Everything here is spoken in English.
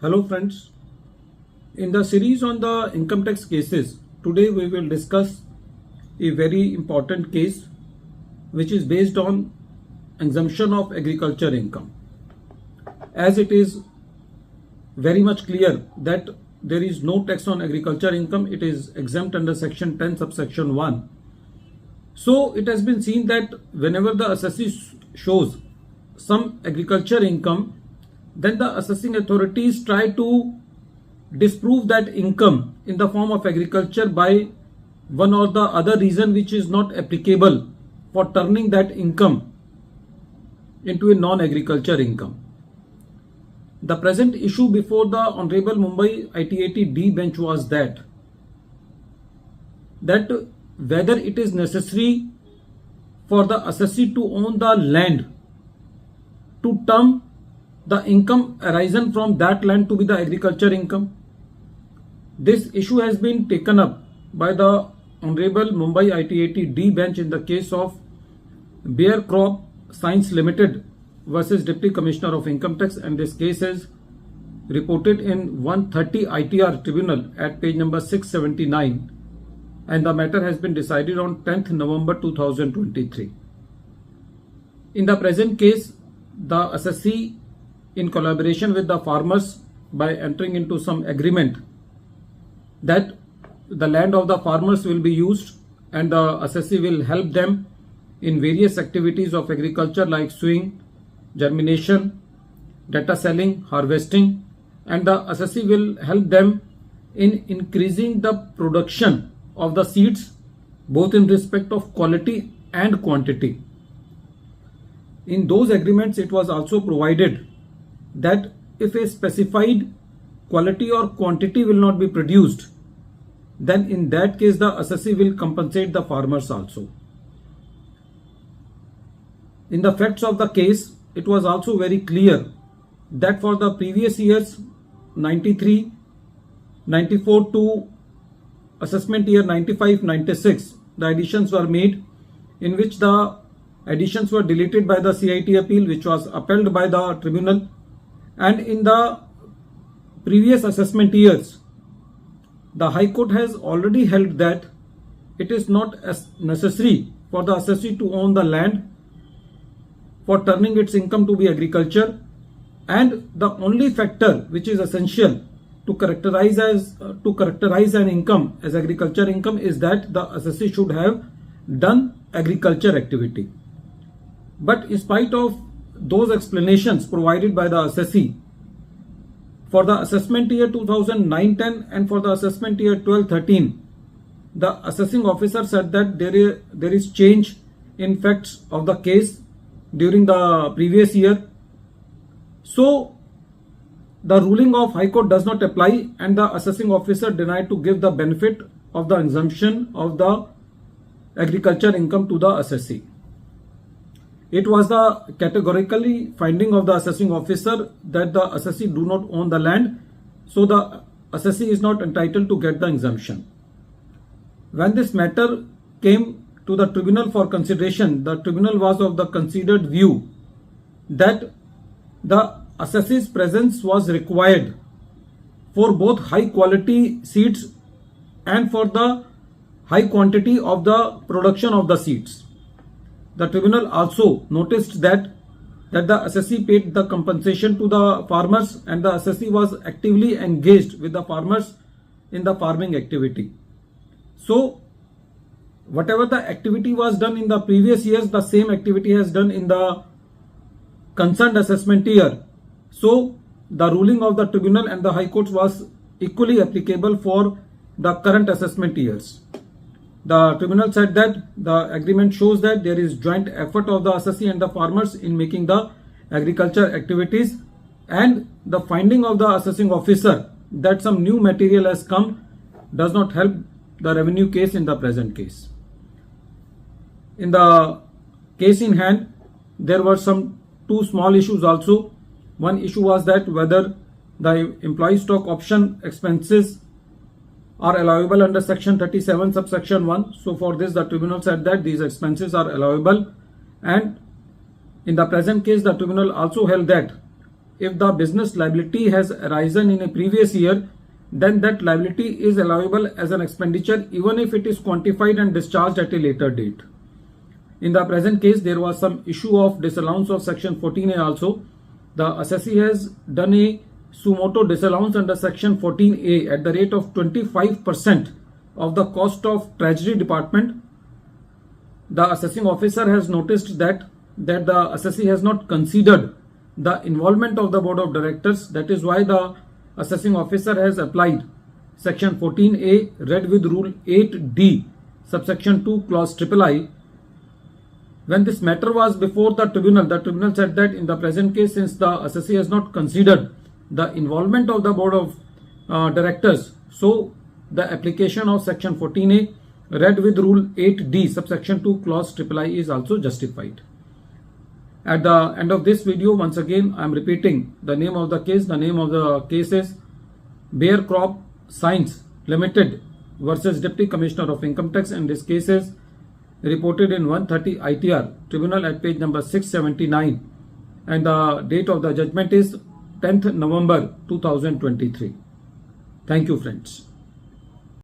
Hello friends, in the series on the income tax cases, today we will discuss a very important case which is based on exemption of agriculture income. As it is very much clear that there is no tax on agriculture income, it is exempt under section 10 subsection 1. So it has been seen that whenever the assessee shows some agriculture income, then the assessing authorities try to disprove that income in the form of agriculture by one or the other reason which is not applicable for turning that income into a non-agriculture income. The present issue before the Honorable Mumbai ITAT D bench was that whether it is necessary for the assessee to own the land to term the income arisen from that land to be the agriculture income. This issue has been taken up by the Honorable Mumbai ITAT D bench in the case of Bear Crop Science Limited versus Deputy Commissioner of Income Tax, and this case is reported in 130 ITR Tribunal at page number 679, and the matter has been decided on 10th November 2023. In the present case, the assessee, in collaboration with the farmers, by entering into some agreement that the land of the farmers will be used and the assessee will help them in various activities of agriculture like sowing, germination, data selling, harvesting, and the assessee will help them in increasing the production of the seeds both in respect of quality and quantity. In those agreements, it was also provided that if a specified quality or quantity will not be produced, then in that case the assessee will compensate the farmers also. In the facts of the case, it was also very clear that for the previous years 93, 94 to assessment year 95, 96, the additions were made, in which the additions were deleted by the CIT appeal, which was upheld by the tribunal. And in the previous assessment years, the High Court has already held that it is not as necessary for the assessee to own the land for turning its income to be agriculture, and the only factor which is essential to characterize an income as agriculture income is that the assessee should have done agriculture activity. But in spite of those explanations provided by the assessee, for the assessment year 2009-10 and for the assessment year 12-13, the assessing officer said that there is change in facts of the case during the previous year. So the ruling of High Court does not apply, and the assessing officer denied to give the benefit of the exemption of the agriculture income to the assessee. It was the categorically finding of the assessing officer that the assessee do not own the land, so the assessee is not entitled to get the exemption. When this matter came to the tribunal for consideration, the tribunal was of the considered view that the assessee's presence was required for both high quality seeds and for the high quantity of the production of the seeds. The tribunal also noticed that the assessee paid the compensation to the farmers, and the assessee was actively engaged with the farmers in the farming activity. So whatever the activity was done in the previous years, the same activity has done in the concerned assessment year. So the ruling of the tribunal and the High Court was equally applicable for the current assessment years. The tribunal said that the agreement shows that there is joint effort of the assessee and the farmers in making the agriculture activities, and the finding of the assessing officer that some new material has come does not help the revenue case in the present case. In the case in hand, there were some two small issues also. One issue was that whether the employee stock option expenses are allowable under section 37 subsection 1. So for this, the tribunal said that these expenses are allowable, and in the present case the tribunal also held that if the business liability has arisen in a previous year, then that liability is allowable as an expenditure even if it is quantified and discharged at a later date. In the present case, there was some issue of disallowance of section 14A also. The assessee has done a suo motu disallowance under section 14A at the rate of 25% of the cost of Treasury Department. The assessing officer has noticed that the assessee has not considered the involvement of the board of directors. That is why the assessing officer has applied section 14A read with rule 8D subsection 2 clause III. When this matter was before the tribunal said that in the present case, since the assessee has not considered the involvement of the board of directors, so the application of section 14A read with rule 8D subsection 2 clause III is also justified. At the end of this video, once again I am repeating the name of the case. The name of the case is Bayer Crop Science Limited versus Deputy Commissioner of Income Tax, and this case is reported in 130 ITR Tribunal at page number 679, and the date of the judgment is 10th November 2023. Thank you, friends.